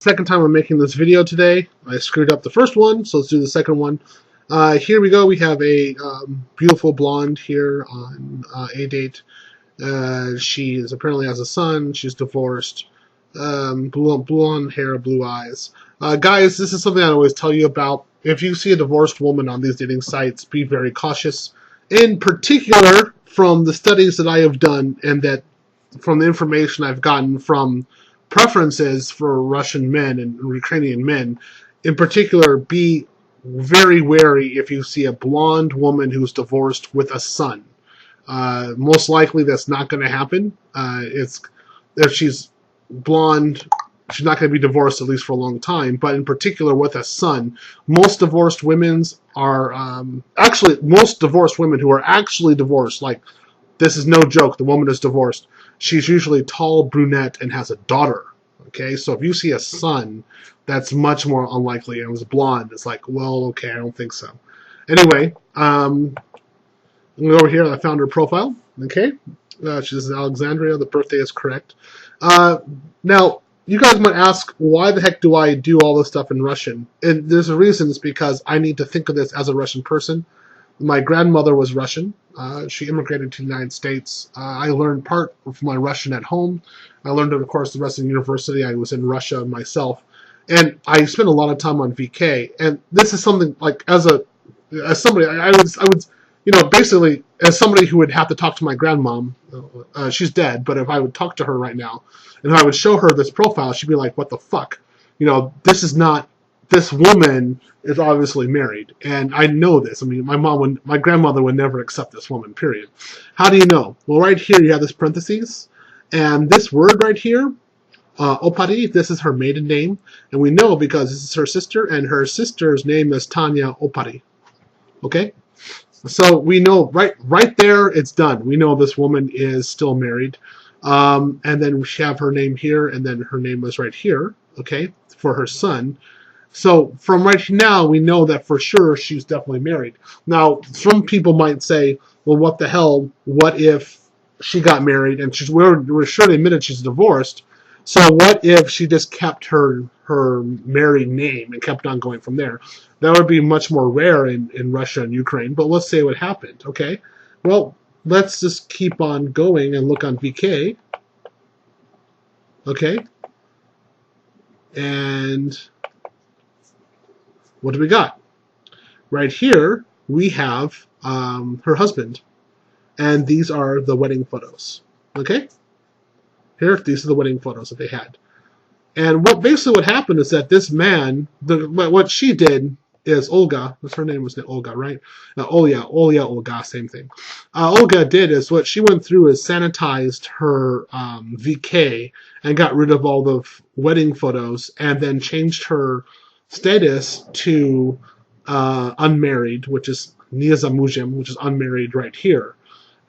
Second time I'm making this video today. I screwed up the first one, so let's do the second one. Here we go. We have a beautiful blonde here on a date. She is apparently has a son. She's divorced. Blonde hair, blue eyes. Guys, this is something I always tell you about. If you see a divorced woman on these dating sites, be very cautious. In particular, from the studies that I have done and that from the information I've gotten from preferences for Russian men and Ukrainian men, in particular, be very wary if you see a blonde woman who's divorced with a son. Most likely that's not going to happen. If she's blonde, she's not going to be divorced at least for a long time, but in particular with a son. Most divorced women are most divorced women who are actually divorced, like, this is no joke, the woman is divorced, she's usually tall, brunette, and has a daughter. Okay, so if you see a son, that's much more unlikely. And it was blonde. It's like, well, okay, I don't think so. Anyway, I'm going to go over here. I found her profile. Okay, she's in Alexandria. The birthday is correct. Now, you guys might ask, why the heck do I do all this stuff in Russian? And there's a reason. It's because I need to think of this as a Russian person. My grandmother was Russian. She immigrated to the United States. I learned part of my Russian at home. I learned it, of course, the rest of the university. I was in Russia myself. And I spent a lot of time on VK. And this is something, like, as somebody, I would, basically, as somebody who would have to talk to my grandmom, she's dead, but if I would talk to her right now, and if I would show her this profile, she'd be like, what the fuck? This woman is obviously married, and I know this. I mean, my grandmother would never accept this woman, period. How do you know? Well, right here you have this parentheses, and this word right here, Opari, this is her maiden name, and we know because this is her sister, and her sister's name is Tanya Opari. Okay? So we know, right there, it's done. We know this woman is still married. And then we have her name here, and then her name was right here, okay, for her son. So from right now, we know that for sure she's definitely married. Now, some people might say, well, what the hell? What if she got married and we're sure they admitted she's divorced? So what if she just kept her married name and kept on going from there? That would be much more rare in Russia and Ukraine, but let's say what happened, okay? Well, let's just keep on going and look on VK. Okay? And what do we got? Right here, we have her husband. And these are the wedding photos. Okay? Here, these are the wedding photos that they had. And basically what happened is that this man, what she did is Olga, what's her name? Was it Olga, right? Olga, same thing. Olga did is what she went through is sanitized her VK and got rid of all the wedding photos and then changed her status to unmarried, which is Niazamujim, which is unmarried right here.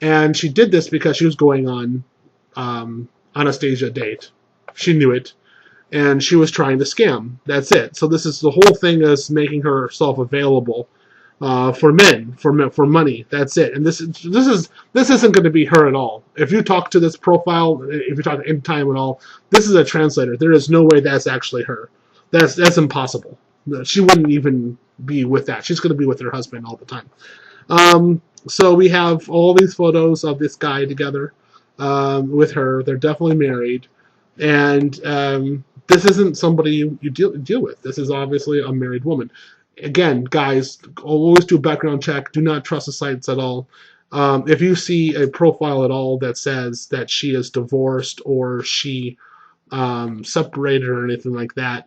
And she did this because she was going on Anastasia date. She knew it. And she was trying to scam. That's it. So this is the whole thing is making herself available for men, for money. That's it. And this isn't going to be her at all. If you talk to this profile, if you talk any time at all, this is a translator. There is no way that's actually her. That's impossible. She wouldn't even be with that. She's going to be with her husband all the time. So we have all these photos of this guy together with her. They're definitely married. And this isn't somebody you deal with. This is obviously a married woman. Again, guys, always do a background check. Do not trust the sites at all. If you see a profile at all that says that she is divorced or she separated or anything like that,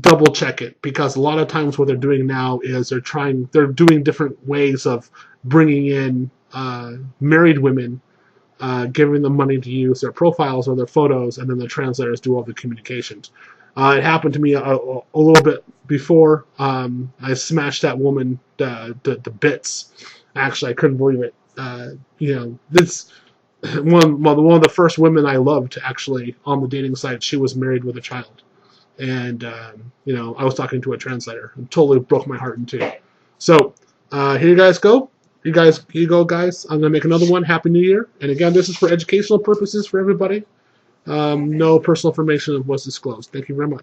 double check it, because a lot of times what they're doing now is they're doing different ways of bringing in married women, giving them money to use their profiles or their photos, and then the translators do all the communications. It happened to me a little bit before. I smashed that woman the bits. Actually, I couldn't believe it. This one of the first women I loved actually on the dating site. She was married with a child, and I was talking to a translator. It totally broke my heart in two. So here you guys go. Here you go, guys. I'm going to make another one. Happy New Year. And again, this is for educational purposes for everybody. No personal information was disclosed. Thank you very much.